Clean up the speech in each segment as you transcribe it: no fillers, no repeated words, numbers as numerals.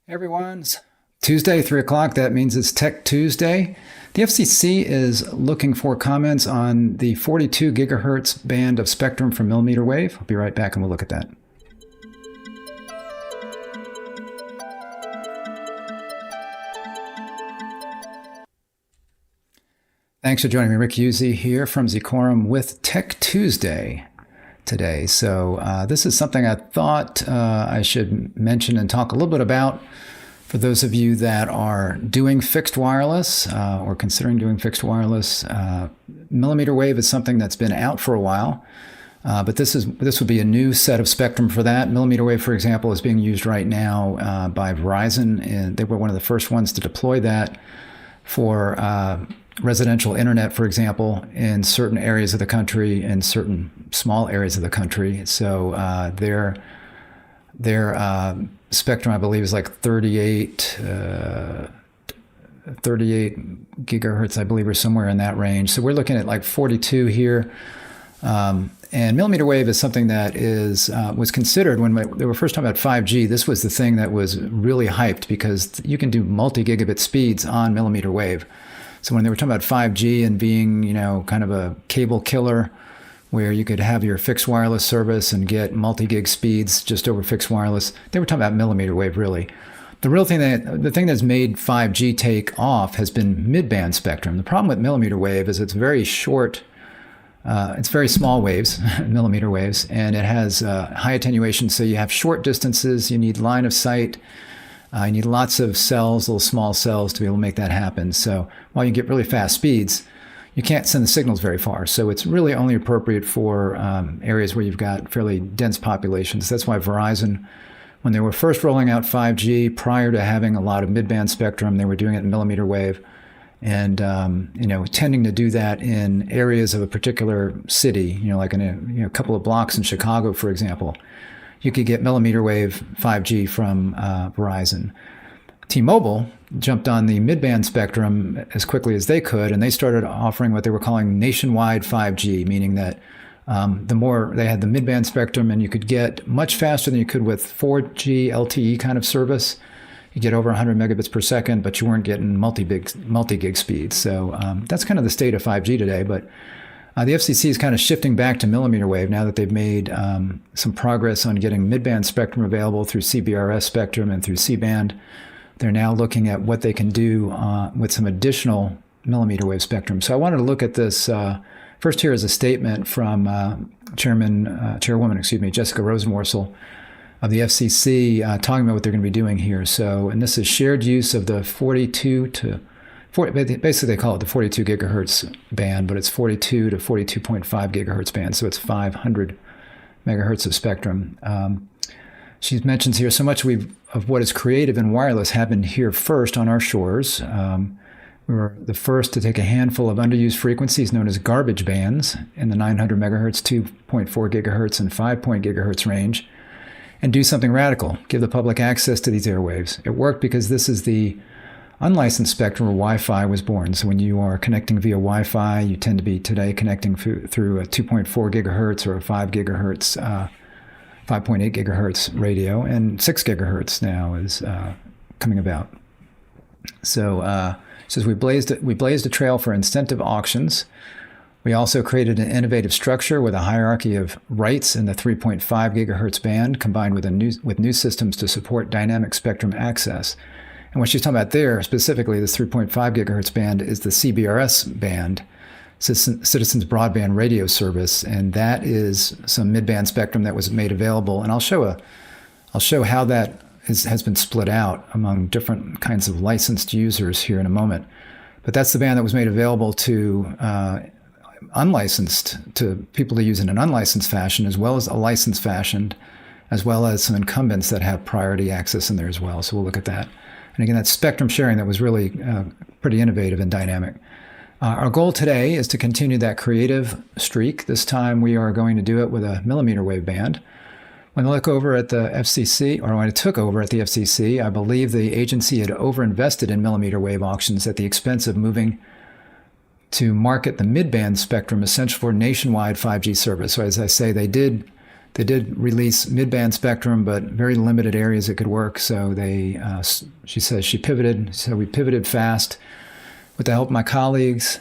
Everyone's Tuesday, 3 o'clock. That means it's Tech Tuesday. The FCC is looking for comments on the 42 gigahertz band of spectrum for millimeter wave. I'll be right back and we'll look at that. Thanks for joining me. Rick Uzzi here from Zecorum with Tech Tuesday today. So this is something I thought I should mention and talk a little bit about for those of you that are doing fixed wireless or considering doing fixed wireless. Millimeter wave is something that's been out for a while, but this would be a new set of spectrum for that. Millimeter wave, for example, is being used right now by Verizon, and they were one of the first ones to deploy that for residential internet, for example, in certain areas of the country and certain small areas of the country. So their spectrum, I believe, is like 38 gigahertz, I believe, or somewhere in that range. So we're looking at like 42 here. And millimeter wave is something that was considered when they were first talking about 5G. This was the thing that was really hyped because you can do multi-gigabit speeds on millimeter wave. So when they were talking about 5G and being, kind of a cable killer where you could have your fixed wireless service and get multi-gig speeds just over fixed wireless, they were talking about millimeter wave, really. The thing that's made 5G take off has been mid-band spectrum. The problem with millimeter wave is it's very short. It's very small waves, millimeter waves, and it has high attenuation. So you have short distances. You need line of sight. You need lots of cells, little small cells, to be able to make that happen. So while you get really fast speeds, you can't send the signals very far. So it's really only appropriate for areas where you've got fairly dense populations. That's why Verizon, when they were first rolling out 5G, prior to having a lot of mid-band spectrum, they were doing it in millimeter wave. And, tending to do that in areas of a particular city, like in a couple of blocks in Chicago, for example. You could get millimeter wave 5G from Verizon. T-Mobile jumped on the mid-band spectrum as quickly as they could, and they started offering what they were calling nationwide 5G, meaning that they had the mid-band spectrum, and you could get much faster than you could with 4G LTE kind of service. You get over 100 megabits per second, but you weren't getting multi-gig speeds. So that's kind of the state of 5G today, but the FCC is kind of shifting back to millimeter wave now that they've made some progress on getting mid-band spectrum available through CBRS spectrum and through C-band. They're now looking at what they can do with some additional millimeter wave spectrum. So I wanted to look at this. First, here is a statement from Chairwoman Jessica Rosenworcel of the FCC talking about what they're going to be doing here. So, and this is shared use of the 42 to basically they call it the 42 gigahertz band, but it's 42 to 42.5 gigahertz band. So it's 500 megahertz of spectrum. She mentions here so much of what is creative in wireless happened here first on our shores. We were the first to take a handful of underused frequencies known as garbage bands in the 900 megahertz, 2.4 gigahertz, and 5 gigahertz range and do something radical, give the public access to these airwaves. It worked because this is the unlicensed spectrum where Wi-Fi was born. So when you are connecting via Wi-Fi, you tend to be today connecting through a 2.4 gigahertz or a 5 gigahertz, 5.8 gigahertz radio, and 6 gigahertz now is coming about. So says we blazed a trail for incentive auctions. We also created an innovative structure with a hierarchy of rights in the 3.5 gigahertz band, combined with new systems to support dynamic spectrum access. And what she's talking about there, specifically this 3.5 gigahertz band, is the CBRS band, Citizens Broadband Radio Service, and that is some mid-band spectrum that was made available. And I'll show how that has been split out among different kinds of licensed users here in a moment. But that's the band that was made available to unlicensed, to people to use in an unlicensed fashion, as well as a licensed fashion, as well as some incumbents that have priority access in there as well. So we'll look at that. And again, that's spectrum sharing that was really pretty innovative and dynamic. Our goal today is to continue that creative streak. This time we are going to do it with a millimeter wave band. When I look over at the FCC, or when I took over at the FCC, I believe the agency had overinvested in millimeter wave auctions at the expense of moving to market the mid-band spectrum essential for nationwide 5G service. So as I say, they did They did release mid-band spectrum, but very limited areas it could work. So she says she pivoted. So we pivoted fast with the help of my colleagues.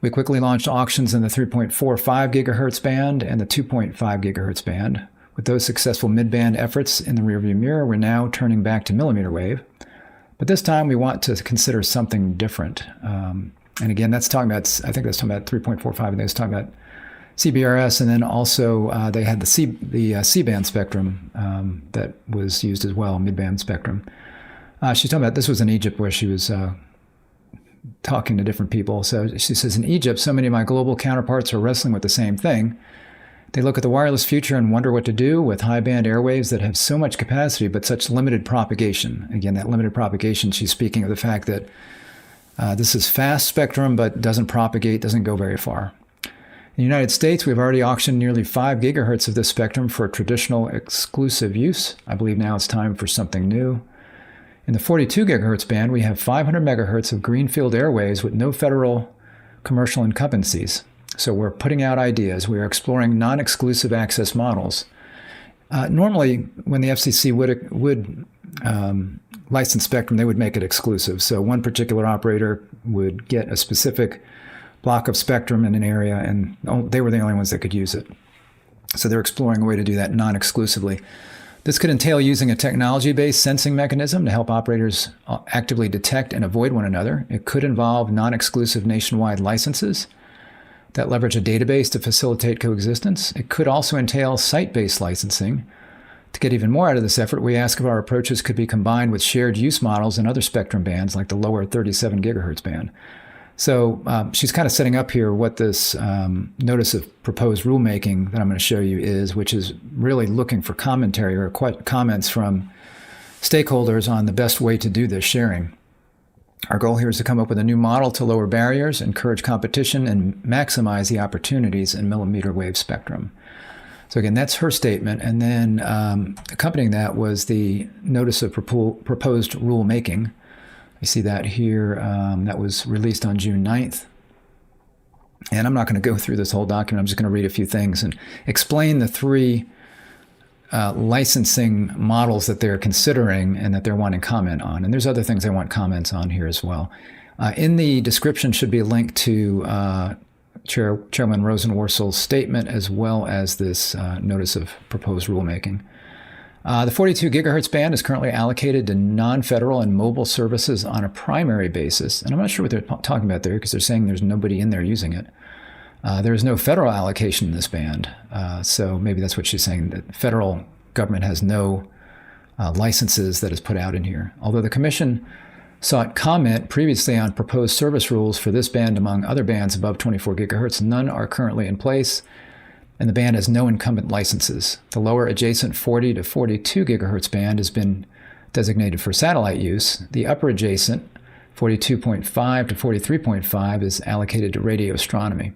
We quickly launched auctions in the 3.45 gigahertz band and the 2.5 gigahertz band. With those successful mid-band efforts in the rearview mirror, we're now turning back to millimeter wave. But this time we want to consider something different. And again, I think that's talking about 3.45, and that's talking about CBRS, and then also they had the C-band spectrum that was used as well, mid-band spectrum. She's talking about, this was in Egypt where she was talking to different people. So she says, in Egypt, so many of my global counterparts are wrestling with the same thing. They look at the wireless future and wonder what to do with high-band airwaves that have so much capacity but such limited propagation. Again, that limited propagation, she's speaking of the fact that this is fast spectrum but doesn't propagate, doesn't go very far. In the United States, we've already auctioned nearly 5 gigahertz of this spectrum for traditional exclusive use. I believe now it's time for something new. In the 42 gigahertz band, we have 500 megahertz of greenfield airwaves with no federal commercial incumbencies. So we're putting out ideas. We are exploring non-exclusive access models. Normally, when the FCC would license spectrum, they would make it exclusive. So one particular operator would get a specific block of spectrum in an area, and they were the only ones that could use it. So they're exploring a way to do that non-exclusively. This could entail using a technology-based sensing mechanism to help operators actively detect and avoid one another. It could involve non-exclusive nationwide licenses that leverage a database to facilitate coexistence. It could also entail site-based licensing. To get even more out of this effort, we ask if our approaches could be combined with shared use models in other spectrum bands, like the lower 37 gigahertz band. So she's kind of setting up here what this Notice of Proposed Rulemaking that I'm going to show you is, which is really looking for commentary or comments from stakeholders on the best way to do this sharing. Our goal here is to come up with a new model to lower barriers, encourage competition, and maximize the opportunities in millimeter wave spectrum. So again, that's her statement. And then accompanying that was the Notice of Proposed Rulemaking. You see that here. That was released on June 9th. And I'm not going to go through this whole document. I'm just going to read a few things and explain the three licensing models that they're considering and that they're wanting comment on. And there's other things they want comments on here as well. In the description should be a link to Chairman Rosenworcel's statement as well as this Notice of Proposed Rulemaking. The 42 gigahertz band is currently allocated to non-federal and mobile services on a primary basis. And I'm not sure what they're talking about there because they're saying there's nobody in there using it. There is no federal allocation in this band. So maybe that's what she's saying, that the federal government has no licenses that is put out in here. Although the Commission sought comment previously on proposed service rules for this band among other bands above 24 gigahertz, none are currently in place, and the band has no incumbent licenses. The lower adjacent 40 to 42 gigahertz band has been designated for satellite use. The upper adjacent 42.5 to 43.5 is allocated to radio astronomy.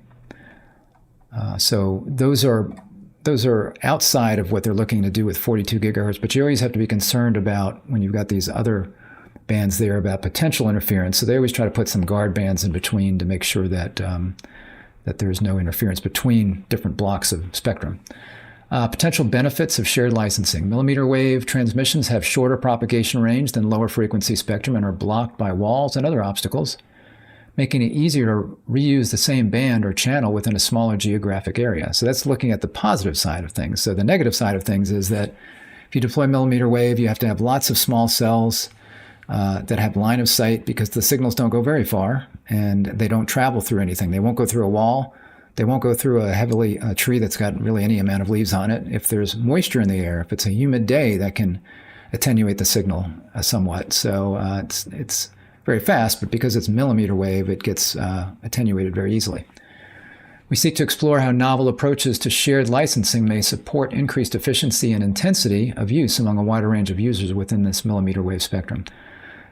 So those are outside of what they're looking to do with 42 gigahertz, but you always have to be concerned about when you've got these other bands there about potential interference. So they always try to put some guard bands in between to make sure that that there's no interference between different blocks of spectrum. Potential benefits of shared licensing. Millimeter wave transmissions have shorter propagation range than lower frequency spectrum and are blocked by walls and other obstacles, making it easier to reuse the same band or channel within a smaller geographic area. So that's looking at the positive side of things. So the negative side of things is that if you deploy millimeter wave, you have to have lots of small cells that have line of sight because the signals don't go very far and they don't travel through anything. They won't go through a wall. They won't go through a tree that's got really any amount of leaves on it. If there's moisture in the air, if it's a humid day, that can attenuate the signal somewhat. So it's very fast, but because it's millimeter wave, it gets attenuated very easily. We seek to explore how novel approaches to shared licensing may support increased efficiency and intensity of use among a wider range of users within this millimeter wave spectrum.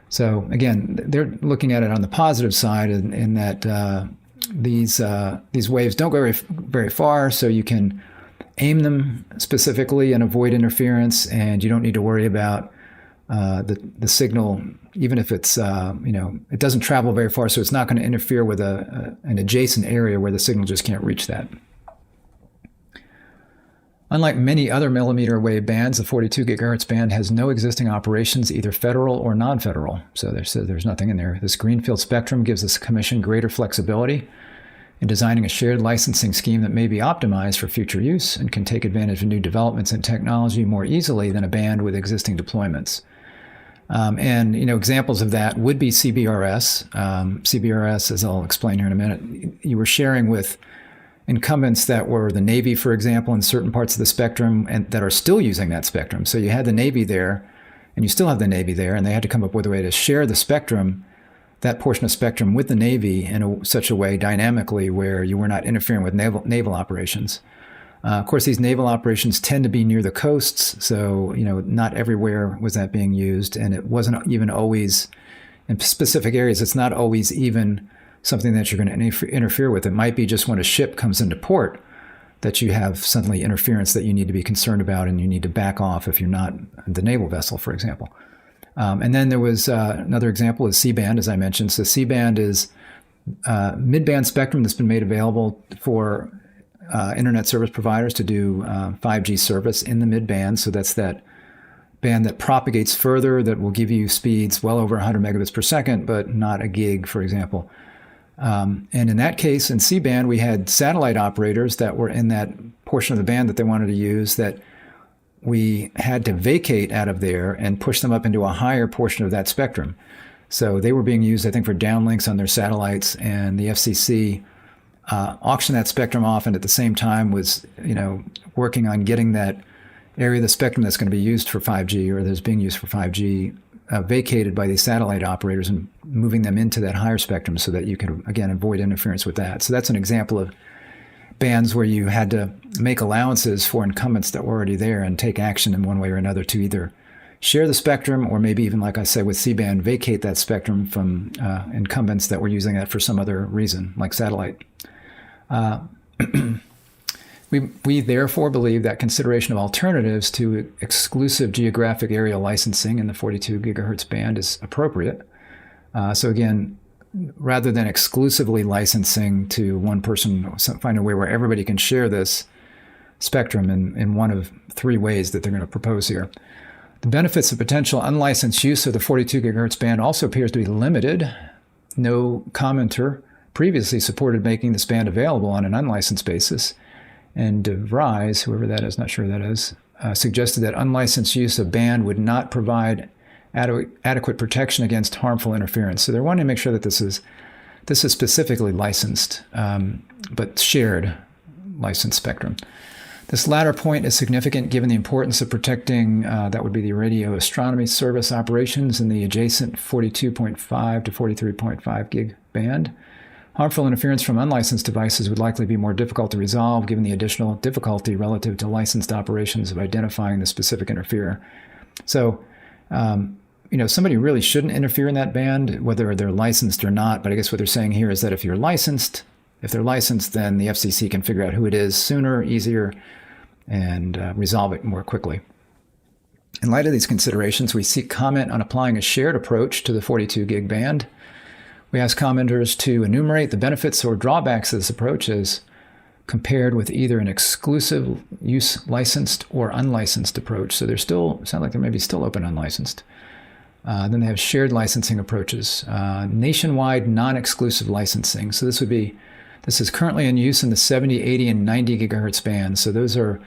So again, they're looking at it on the positive side in that these waves don't go very far, so you can aim them specifically and avoid interference, and you don't need to worry about the signal, even if it's it doesn't travel very far, so it's not going to interfere with an adjacent area where the signal just can't reach that. Unlike many other millimeter wave bands, the 42 gigahertz band has no existing operations, either federal or non-federal. So there's nothing in there. This greenfield spectrum gives the Commission greater flexibility in designing a shared licensing scheme that may be optimized for future use and can take advantage of new developments in technology more easily than a band with existing deployments. And examples of that would be CBRS. CBRS, as I'll explain here in a minute, you were sharing with incumbents that were the Navy, for example, in certain parts of the spectrum, and that are still using that spectrum. So you had the Navy there, and you still have the Navy there, and they had to come up with a way to share the spectrum, that portion of spectrum, with the Navy in such a way dynamically where you were not interfering with naval operations. Of course, these naval operations tend to be near the coasts, so not everywhere was that being used, and it wasn't even always in specific areas. It's not always even something that you're going to interfere with. It might be just when a ship comes into port that you have suddenly interference that you need to be concerned about, and you need to back off if you're not the naval vessel, for example. And then there was another example is C-band, as I mentioned. So C-band is mid-band spectrum that's been made available for internet service providers to do 5G service in the mid-band. So that's that band that propagates further, that will give you speeds well over 100 megabits per second, but not a gig, for example. And in that case, in C-band, we had satellite operators that were in that portion of the band that they wanted to use that we had to vacate out of there and push them up into a higher portion of that spectrum. So they were being used, I think, for downlinks on their satellites, and the FCC auctioned that spectrum off, and at the same time was, working on getting that area of the spectrum that's going to be used for 5G or that's being used for 5G vacated by these satellite operators and moving them into that higher spectrum so that you could, again, avoid interference with that. So that's an example of bands where you had to make allowances for incumbents that were already there and take action in one way or another to either share the spectrum or maybe even, like I said, with C-band, vacate that spectrum from incumbents that were using that for some other reason, like satellite. We therefore believe that consideration of alternatives to exclusive geographic area licensing in the 42 gigahertz band is appropriate. So again, rather than exclusively licensing to one person, find a way where everybody can share this spectrum in one of three ways that they're going to propose here. The benefits of potential unlicensed use of the 42 gigahertz band also appears to be limited. No commenter previously supported making this band available on an unlicensed basis. And DeVries, whoever that is, not sure who that is, suggested that unlicensed use of band would not provide adequate protection against harmful interference. So they're wanting to make sure that this is specifically licensed, but shared licensed spectrum. This latter point is significant given the importance of protecting, that would be the radio astronomy service operations in the adjacent 42.5 to 43.5 gig band. Harmful interference from unlicensed devices would likely be more difficult to resolve given the additional difficulty relative to licensed operations of identifying the specific interferer. So, somebody really shouldn't interfere in that band, whether they're licensed or not. But I guess what they're saying here is that if they're licensed, then the FCC can figure out who it is sooner, easier, and resolve it more quickly. In light of these considerations, we seek comment on applying a shared approach to the 42 gig band. We ask commenters to enumerate the benefits or drawbacks of this approach as compared with either an exclusive use licensed or unlicensed approach. So they're still, sound like they may be still open unlicensed. Then they have shared licensing approaches. Nationwide non-exclusive licensing. So this is currently in use in the 70, 80, and 90 gigahertz bands. So those are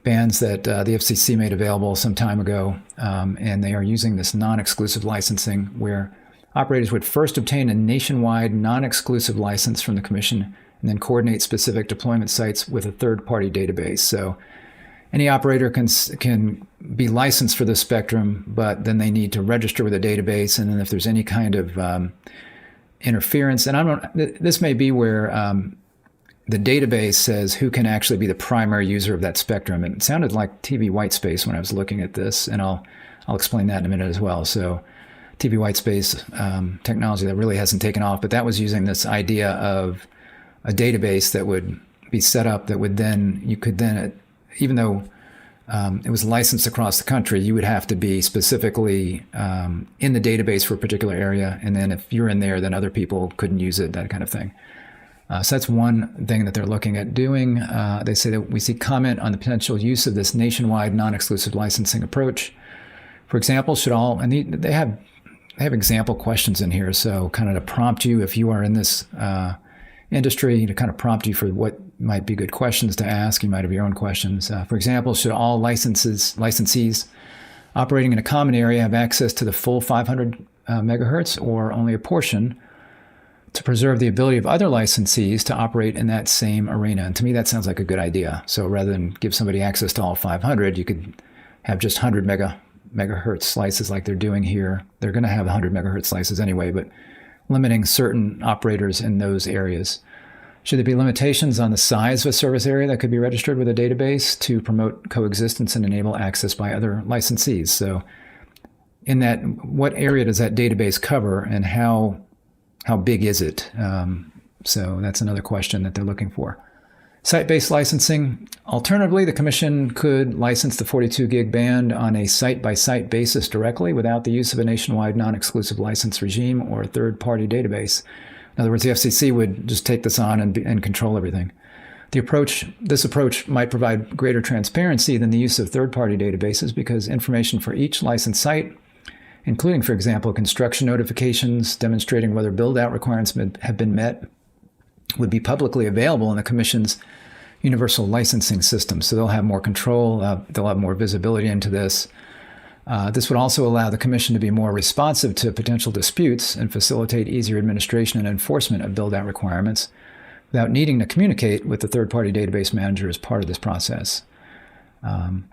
bands that the FCC made available some time ago. And they are using this non-exclusive licensing where operators would first obtain a nationwide non-exclusive license from the Commission and then coordinate specific deployment sites with a third-party database. So any operator can be licensed for this spectrum, but then they need to register with a database. And then if there's any kind of interference, and this may be where the database says who can actually be the primary user of that spectrum. And it sounded like TV white space when I was looking at this, and I'll explain that in a minute as well. So TV white space technology that really hasn't taken off, but that was using this idea of a database that would be set up that would then, you could then, even though it was licensed across the country, you would have to be specifically in the database for a particular area. And then if you're in there, then other people couldn't use it, that kind of thing. So that's one thing that they're looking at doing. They say that we see comment on the potential use of this nationwide non-exclusive licensing approach. For example, should all, and they have example questions in here, so kind of to prompt you if you are in this industry, to kind of prompt you for what might be good questions to ask. You might have your own questions. For example, should all licensees operating in a common area have access to the full 500 megahertz or only a portion, to preserve the ability of other licensees to operate in that same arena? And to me, that sounds like a good idea. So rather than give somebody access to all 500, you could have just 100 megahertz slices like they're doing here. They're going to have 100 megahertz slices anyway, but limiting certain operators in those areas. Should there be limitations on the size of a service area that could be registered with a database to promote coexistence and enable access by other licensees? So in that, what area does that database cover, and how big is it? So that's another question that they're looking for. Site-based licensing. Alternatively, the Commission could license the 42 gig band on a site-by-site basis directly without the use of a nationwide non-exclusive license regime or a third-party database. In other words, the FCC would just take this on and control everything. This approach might provide greater transparency than the use of third-party databases, because information for each licensed site, including, for example, construction notifications demonstrating whether build-out requirements have been met, would be publicly available in the Commission's universal licensing system. So they'll have more control, they'll have more visibility into this. This would also allow the Commission to be more responsive to potential disputes and facilitate easier administration and enforcement of build-out requirements without needing to communicate with the third-party database manager as part of this process. And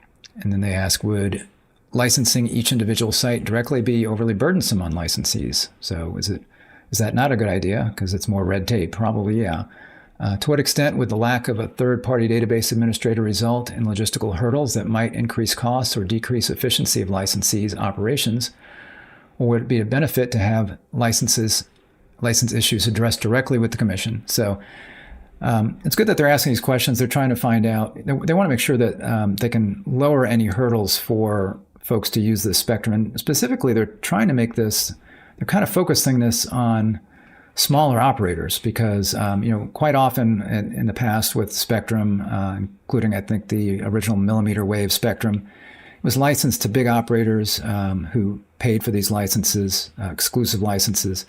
then they ask, would licensing each individual site directly be overly burdensome on licensees? So is that not a good idea because it's more red tape? Probably, yeah. To what extent would the lack of a third-party database administrator result in logistical hurdles that might increase costs or decrease efficiency of licensees' operations? Or would it be a benefit to have license issues addressed directly with the Commission? So it's good that they're asking these questions. They're trying to find out. They want to make sure that they can lower any hurdles for folks to use this spectrum. And specifically, they're trying to make this, they're kind of focusing this on smaller operators, because quite often in the past with spectrum, including I think the original mmWave spectrum, it was licensed to big operators who paid for these licenses, exclusive licenses.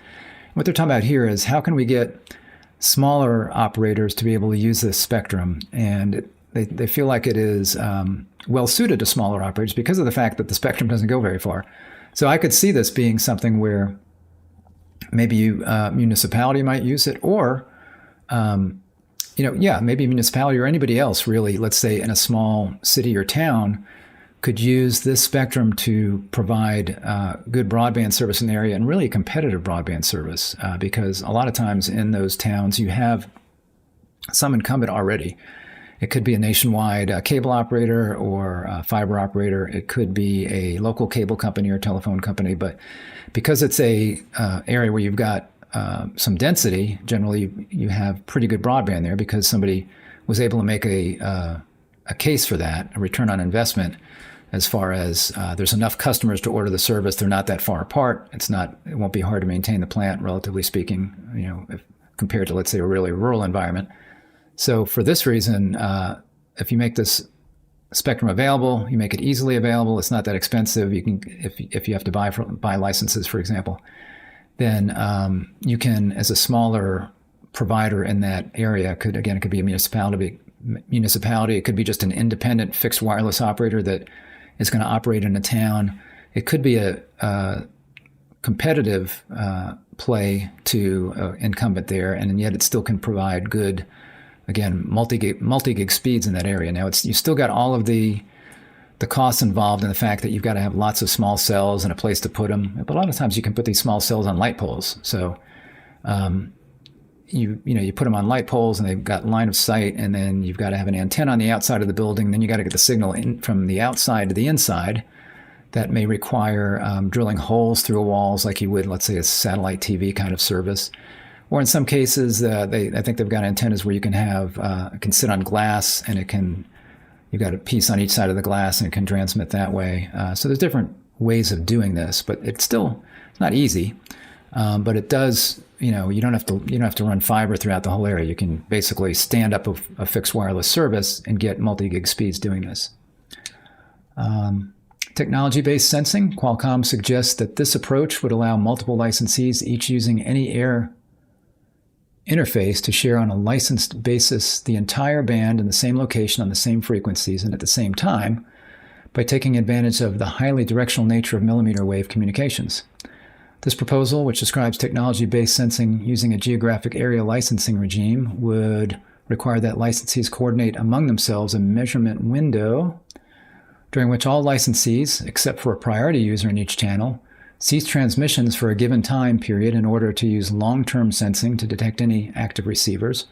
What they're talking about here is how can we get smaller operators to be able to use this spectrum, and they feel like it is well suited to smaller operators because of the fact that the spectrum doesn't go very far. So I could see this being something where maybe municipality might use it, or, maybe municipality or anybody else really, let's say in a small city or town, could use this spectrum to provide good broadband service in the area, and really competitive broadband service, because a lot of times in those towns you have some incumbent already. It could be a nationwide cable operator or a fiber operator. It could be a local cable company or telephone company. But because it's a area where you've got some density, generally you have pretty good broadband there because somebody was able to make a case for that, a return on investment, as far as there's enough customers to order the service. They're not that far apart. It won't be hard to maintain the plant, relatively speaking, compared to, let's say, a really rural environment. So for this reason, if you make this spectrum available, you make it easily available. It's not that expensive. You can, if you have to buy licenses, for example, then you can, as a smaller provider in that area, it could be a municipality. It could be just an independent fixed wireless operator that is going to operate in a town. It could be a competitive play to incumbent there, and yet it still can provide good, again, multi-gig speeds in that area. Now, you still got all of the costs involved in the fact that you've got to have lots of small cells and a place to put them. But a lot of times you can put these small cells on light poles. So you put them on light poles and they've got line of sight, and then you've got to have an antenna on the outside of the building. Then you got to get the signal in from the outside to the inside. That may require drilling holes through walls like you would, let's say, a satellite TV kind of service. Or in some cases, I think they've got antennas where you can have, it can sit on glass, and you've got a piece on each side of the glass, and it can transmit that way. So there's different ways of doing this, but it's not easy. But it does, you don't have to run fiber throughout the whole area. You can basically stand up a fixed wireless service and get multi-gig speeds doing this. Technology-based sensing. Qualcomm suggests that this approach would allow multiple licensees, each using any air interface, to share on a licensed basis the entire band in the same location on the same frequencies and at the same time, by taking advantage of the highly directional nature of millimeter wave communications. This proposal, which describes technology-based sensing using a geographic area licensing regime, would require that licensees coordinate among themselves a measurement window during which all licensees, except for a priority user in each channel, cease transmissions for a given time period in order to use long-term sensing to detect any active receivers,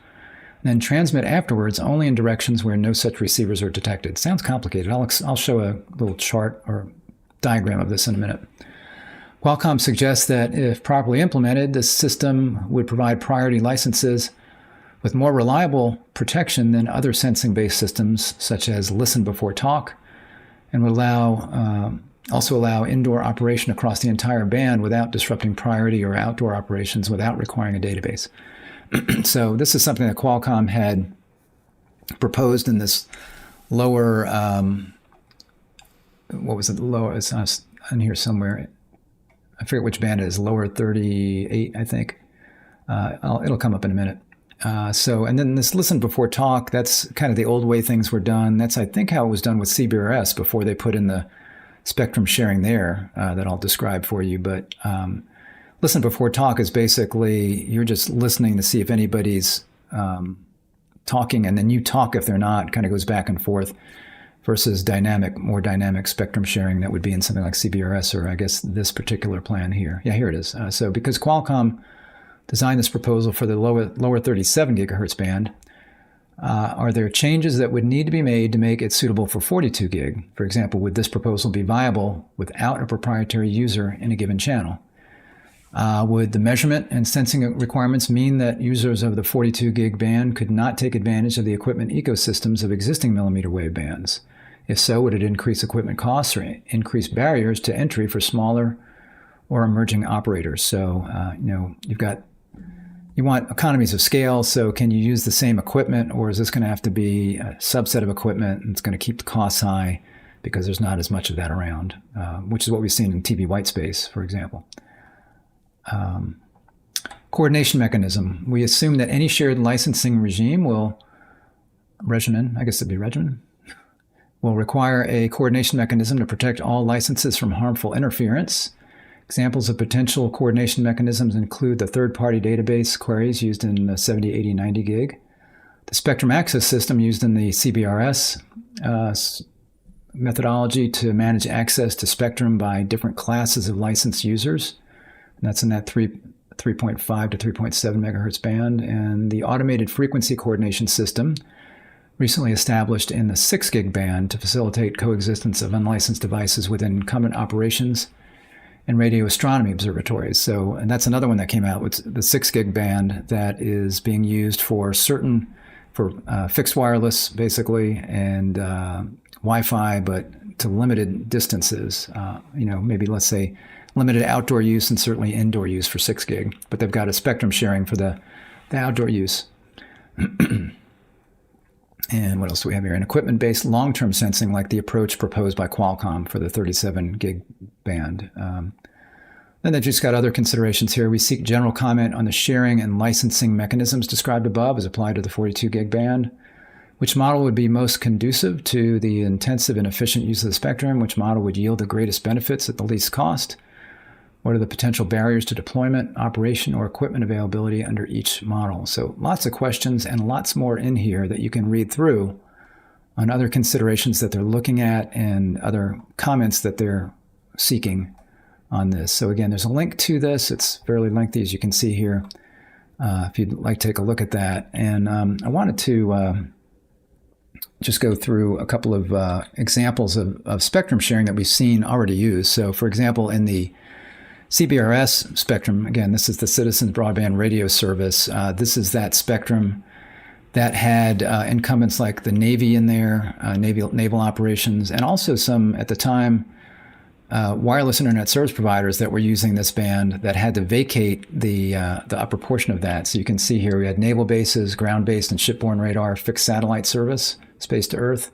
and then transmit afterwards only in directions where no such receivers are detected. Sounds complicated. I'll show a little chart or diagram of this in a minute. Qualcomm suggests that if properly implemented, this system would provide priority licenses with more reliable protection than other sensing-based systems, such as listen before talk, and would also allow indoor operation across the entire band without disrupting priority or outdoor operations without requiring a database. So this is something that Qualcomm had proposed in this lower, what was it, lower, it's in here somewhere. I forget which band it is, lower 38, I think. It'll come up in a minute. And then this listen before talk, that's kind of the old way things were done. That's, I think, how it was done with CBRS before they put in the spectrum sharing there that I'll describe for you. But listen before talk is basically you're just listening to see if anybody's talking, and then you talk if they're not. Kind of goes back and forth, versus more dynamic spectrum sharing that would be in something like CBRS, or I guess this particular plan here. Yeah, here it is. So because Qualcomm designed this proposal for the lower 37 gigahertz band, are there changes that would need to be made to make it suitable for 42 gig? For example, would this proposal be viable without a proprietary user in a given channel? Would the measurement and sensing requirements mean that users of the 42 gig band could not take advantage of the equipment ecosystems of existing millimeter wave bands? If so, would it increase equipment costs or increase barriers to entry for smaller or emerging operators? So, you want economies of scale, so can you use the same equipment, or is this going to have to be a subset of equipment and it's going to keep the costs high because there's not as much of that around, which is what we've seen in TV white space, for example. Coordination mechanism. We assume that any shared licensing regimen will require a coordination mechanism to protect all licenses from harmful interference. Examples of potential coordination mechanisms include the third-party database queries used in the 70, 80, 90 gig, the spectrum access system used in the CBRS methodology to manage access to spectrum by different classes of licensed users, and that's in that 3.5 to 3.7 megahertz band, and the automated frequency coordination system recently established in the 6 gig band to facilitate coexistence of unlicensed devices within incumbent operations and radio astronomy observatories. So, and that's another one that came out with the 6 gig band that is being used for fixed wireless, basically, and Wi-Fi, but to limited distances. Maybe let's say limited outdoor use and certainly indoor use for 6 gig. But they've got a spectrum sharing for the outdoor use. And what else do we have here? An equipment-based long-term sensing like the approach proposed by Qualcomm for the 37 gig band. Then they've just got other considerations here. We seek general comment on the sharing and licensing mechanisms described above as applied to the 42 gig band. Which model would be most conducive to the intensive and efficient use of the spectrum? Which model would yield the greatest benefits at the least cost? What are the potential barriers to deployment, operation, or equipment availability under each model? So lots of questions and lots more in here that you can read through on other considerations that they're looking at and other comments that they're seeking on this. So again, there's a link to this. It's fairly lengthy, as you can see here, if you'd like to take a look at that. And I wanted to just go through a couple of examples of spectrum sharing that we've seen already used. So for example, in the CBRS spectrum, again, this is the Citizens Broadband Radio Service. This is that spectrum that had incumbents like the Navy in there, naval operations, and also some, at the time, wireless internet service providers that were using this band that had to vacate the upper portion of that. So you can see here we had naval bases, ground-based and shipborne radar, fixed satellite service, space to Earth,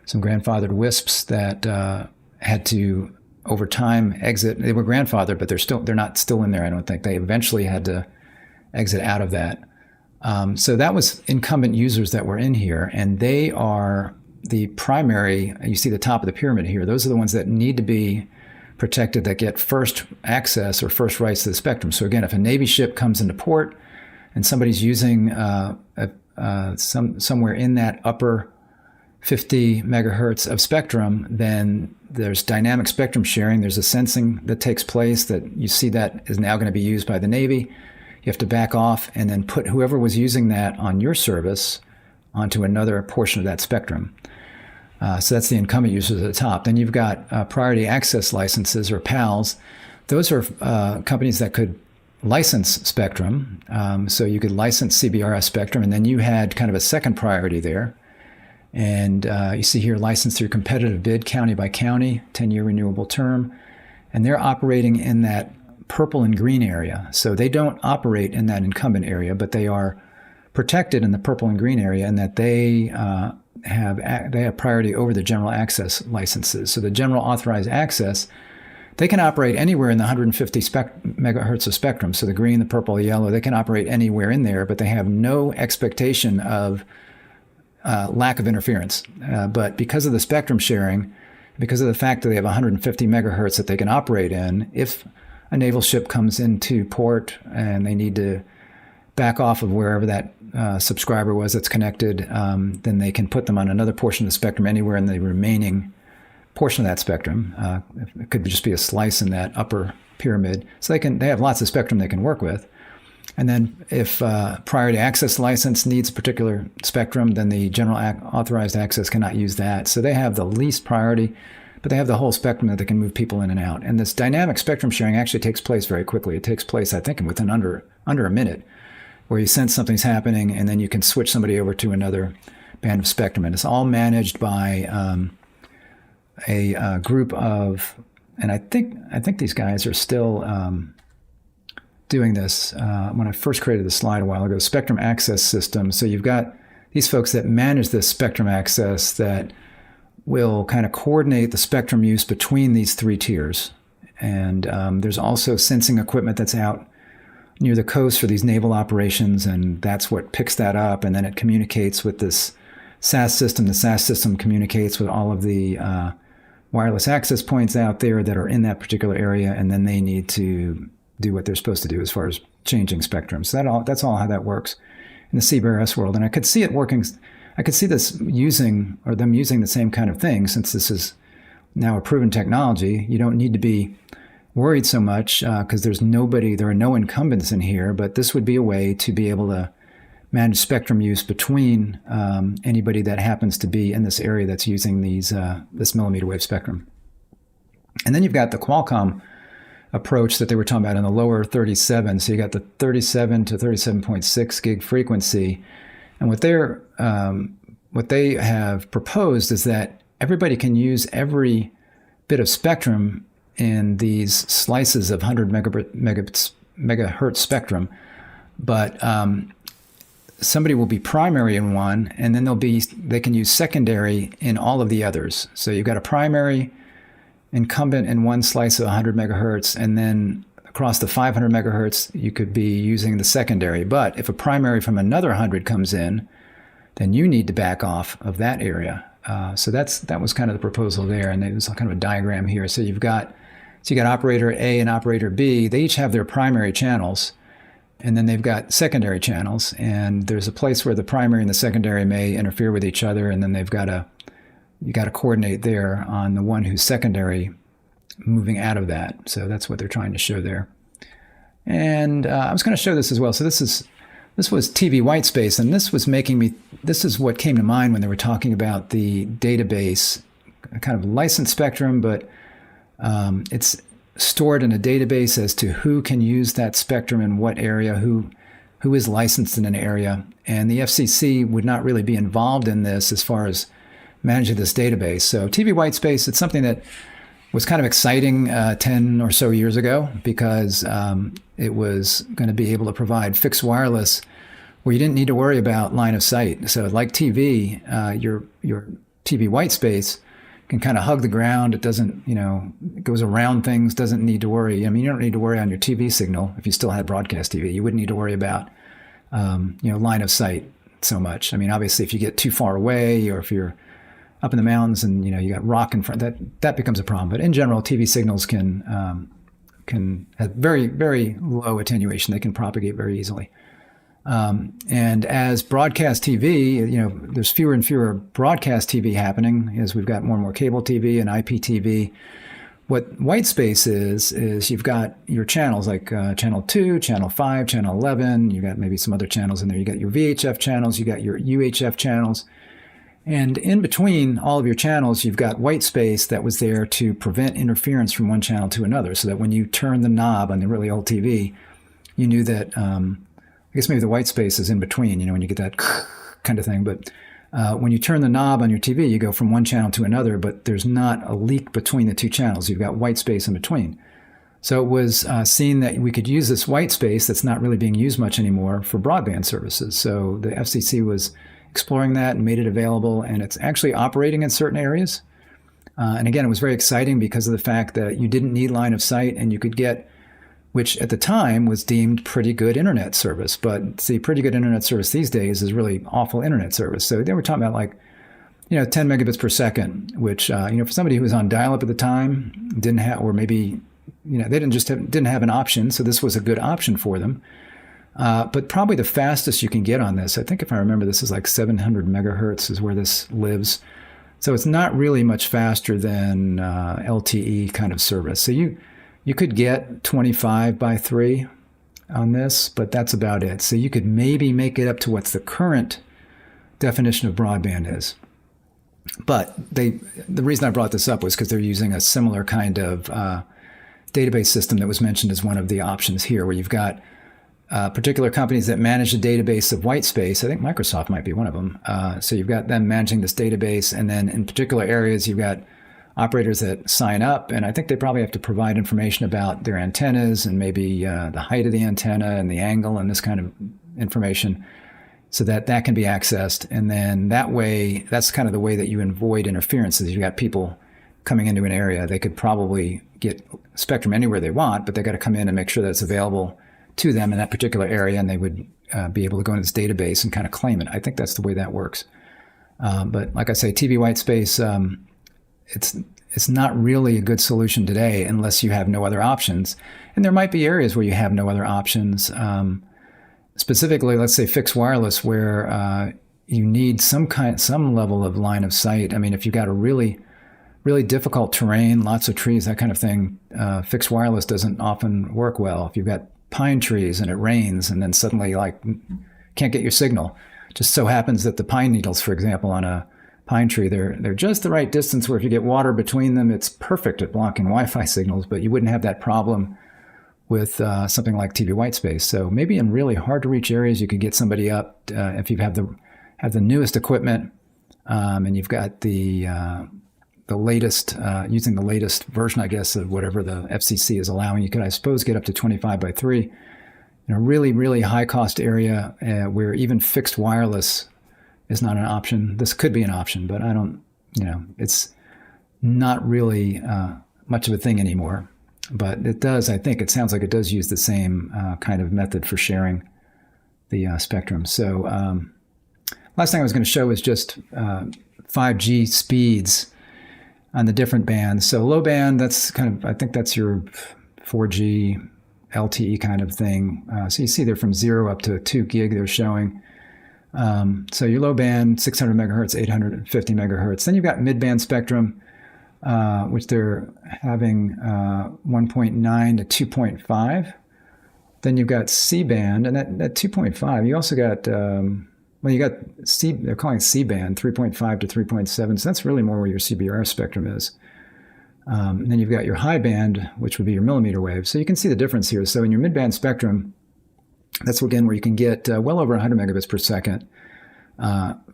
some grandfathered WISPs that had to, over time, exit. They were grandfathered, but they're not still in there, I don't think. They eventually had to exit out of that. So that was incumbent users that were in here, and they are the primary. You see the top of the pyramid here. Those are the ones that need to be protected, that get first access or first rights to the spectrum. So again, if a Navy ship comes into port and somebody's using somewhere in that upper 50 megahertz of spectrum, then there's dynamic spectrum sharing. There's a sensing that takes place that you see that is now going to be used by the Navy. You have to back off and then put whoever was using that on your service onto another portion of that spectrum. So that's the incumbent users at the top. Then you've got priority access licenses, or PALs. Those are companies that could license spectrum. So you could license CBRS spectrum, and then you had kind of a second priority there. And you see here, licensed through competitive bid, county by county, 10-year renewable term. And they're operating in that purple and green area. So they don't operate in that incumbent area, but they are protected in the purple and green area, and that they have priority over the general access licenses. So the general authorized access, they can operate anywhere in the 150 megahertz of spectrum. So the green, the purple, the yellow, they can operate anywhere in there, but they have no expectation of lack of interference. But because of the spectrum sharing, because of the fact that they have 150 megahertz that they can operate in, if a naval ship comes into port and they need to back off of wherever that subscriber was that's connected, then they can put them on another portion of the spectrum anywhere in the remaining portion of that spectrum. It could just be a slice in that upper pyramid. So they have lots of spectrum they can work with. And then if priority access license needs a particular spectrum, then the general authorized access cannot use that. So they have the least priority, but they have the whole spectrum that they can move people in and out. And this dynamic spectrum sharing actually takes place very quickly. It takes place, I think, within under a minute, where you sense something's happening, and then you can switch somebody over to another band of spectrum. And it's all managed by a group of, and I think these guys are still doing this. When I first created the slide a while ago, Spectrum Access System. So you've got these folks that manage this spectrum access that will kind of coordinate the spectrum use between these three tiers. And there's also sensing equipment that's out near the coast for these naval operations, and that's what picks that up, and then it communicates with this SAS system. The SAS system communicates with all of the wireless access points out there that are in that particular area, and then they need to do what they're supposed to do as far as changing spectrum. So that's all how that works in the CBRS world. And I could see it working. I could see this them using the same kind of thing, since this is now a proven technology. You don't need to be worried so much because there are no incumbents in here, but this would be a way to be able to manage spectrum use between anybody that happens to be in this area that's using this millimeter wave spectrum. And then you've got the Qualcomm approach that they were talking about in the lower 37. So you got the 37 to 37.6 gig frequency. And what they have proposed is that everybody can use every bit of spectrum in these slices of 100 megahertz spectrum, but somebody will be primary in one, and then they can use secondary in all of the others. So you've got a primary incumbent in one slice of 100 megahertz, and then across the 500 megahertz, you could be using the secondary. But if a primary from another 100 comes in, then you need to back off of that area. So that was kind of the proposal there, and it was kind of a diagram here. So you got operator A and operator B. They each have their primary channels, and then they've got secondary channels. And there's a place where the primary and the secondary may interfere with each other, and then you got to coordinate there on the one who's secondary moving out of that. So that's what they're trying to show there. And I was going to show this as well. So this was TV white space, and this is what came to mind when they were talking about the database, kind of licensed spectrum, but it's stored in a database as to who can use that spectrum in what area, who is licensed in an area. And the FCC would not really be involved in this as far as managing this database. So TV white space, it's something that was kind of exciting 10 or so years ago because it was going to be able to provide fixed wireless where you didn't need to worry about line of sight. So like TV, your TV white space can kind of hug the ground. It doesn't, it goes around things, doesn't need to worry. I mean, you don't need to worry on your TV signal if you still had broadcast TV. You wouldn't need to worry about, line of sight so much. I mean, obviously, if you get too far away or if you're up in the mountains and, you got rock in front, that becomes a problem. But in general, TV signals can have very, very low attenuation. They can propagate very easily. And as broadcast TV, there's fewer and fewer broadcast TV happening as we've got more and more cable TV and IPTV. What white space is you've got your channels like channel 2, channel 5, channel 11. You've got maybe some other channels in there. You got your VHF channels, you got your UHF channels. And in between all of your channels, you've got white space that was there to prevent interference from one channel to another, so that when you turn the knob on the really old TV, you knew that I guess maybe the white space is in between, when you get that kind of thing. But when you turn the knob on your TV, you go from one channel to another, but there's not a leak between the two channels. You've got white space in between. So it was seen that we could use this white space that's not really being used much anymore for broadband services. So the FCC was exploring that and made it available, and it's actually operating in certain areas. And again, it was very exciting because of the fact that you didn't need line of sight and you could get, which at the time was deemed pretty good internet service. But see, pretty good internet service these days is really awful internet service. So they were talking about 10 megabits per second, which, for somebody who was on dial-up at the time, didn't have, or maybe, they didn't have an option. So this was a good option for them. But probably the fastest you can get on this, I think if I remember, this is like 700 megahertz is where this lives. So it's not really much faster than LTE kind of service. So you could get 25 by 3 on this, but that's about it. So you could maybe make it up to what's the current definition of broadband is. But the reason I brought this up was because they're using a similar kind of database system that was mentioned as one of the options here, where you've got particular companies that manage a database of white space. I think Microsoft might be one of them. So you've got them managing this database, and then in particular areas, you've got operators that sign up, and I think they probably have to provide information about their antennas and maybe the height of the antenna and the angle and this kind of information, so that can be accessed. And then that way, that's kind of the way that you avoid interferences. You've got people coming into an area. They could probably get spectrum anywhere they want, but they got to come in and make sure that it's available to them in that particular area, and they would be able to go into this database and kind of claim it. I think that's the way that works. But like I say, TV white space, it's not really a good solution today unless you have no other options. And there might be areas where you have no other options. Specifically, let's say fixed wireless, where you need some level of line of sight. I mean, if you've got a really, really difficult terrain, lots of trees, that kind of thing, fixed wireless doesn't often work well. If you've got pine trees and it rains and then suddenly can't get your signal. Just so happens that the pine needles, for example, on a pine tree, they're just the right distance where if you get water between them, it's perfect at blocking Wi-Fi signals, but you wouldn't have that problem with something like TV white space. So maybe in really hard to reach areas, you could get somebody up if you have the newest equipment and you've got the latest, using the latest version, I guess, of whatever the FCC is allowing. You could, I suppose, get up to 25 by 3 in a really, really high cost area where even fixed wireless is not an option. This could be an option, but I don't, it's not really much of a thing anymore. But it does, I think, it sounds like it does use the same kind of method for sharing the spectrum. So last thing I was going to show is just 5G speeds on the different bands. So low band, that's kind of, I think that's your 4G LTE kind of thing. So you see they're from 0 up to 2 gig they're showing. So your low band, 600 megahertz, 850 megahertz. Then you've got mid-band spectrum, which they're having 1.9 to 2.5. Then you've got C-band, and that 2.5, you also got, you got C, they're calling C-band, 3.5 to 3.7. So that's really more where your CBRS spectrum is. And then you've got your high band, which would be your millimeter wave. So you can see the difference here. So in your mid-band spectrum, that's again where you can get well over 100 megabits per second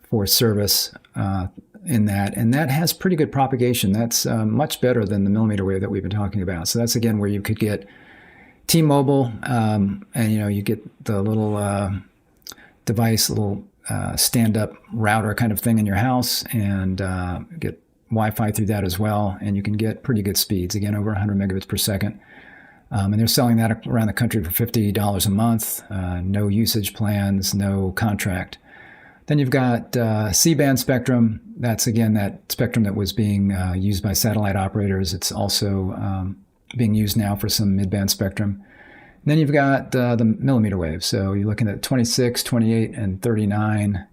for service. in that, and that has pretty good propagation. That's much better than the millimeter wave that we've been talking about. So that's again where you could get T-Mobile, and you get the little device, little stand-up router kind of thing in your house, and get Wi-Fi through that as well, and you can get pretty good speeds, again over 100 megabits per second. And they're selling that around the country for $50 a month, no usage plans, no contract. Then you've got C-band spectrum. That's, again, that spectrum that was being used by satellite operators. It's also being used now for some mid-band spectrum. And then you've got the millimeter wave. So you're looking at 26, 28, and 39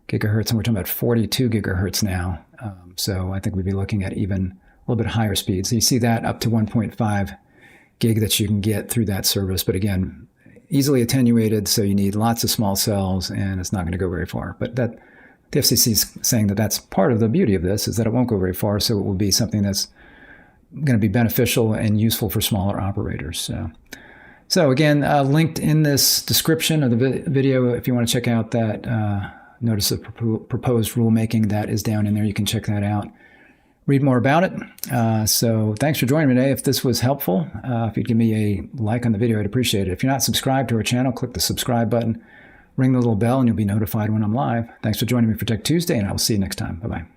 gigahertz, and we're talking about 42 gigahertz now. So I think we'd be looking at even a little bit higher speeds. So you see that up to 1.5 gig that you can get through that service. But again, easily attenuated, so you need lots of small cells, and it's not going to go very far. But that the FCC is saying that that's part of the beauty of this, is that it won't go very far, so it will be something that's going to be beneficial and useful for smaller operators. So again, linked in this description of the video, if you want to check out that Notice of Proposed Rulemaking, that is down in there. You can check that out. Read more about it. So thanks for joining me today. If this was helpful, if you'd give me a like on the video, I'd appreciate it. If you're not subscribed to our channel, click the subscribe button, ring the little bell, and you'll be notified when I'm live. Thanks for joining me for Tech Tuesday, and I will see you next time. Bye-bye.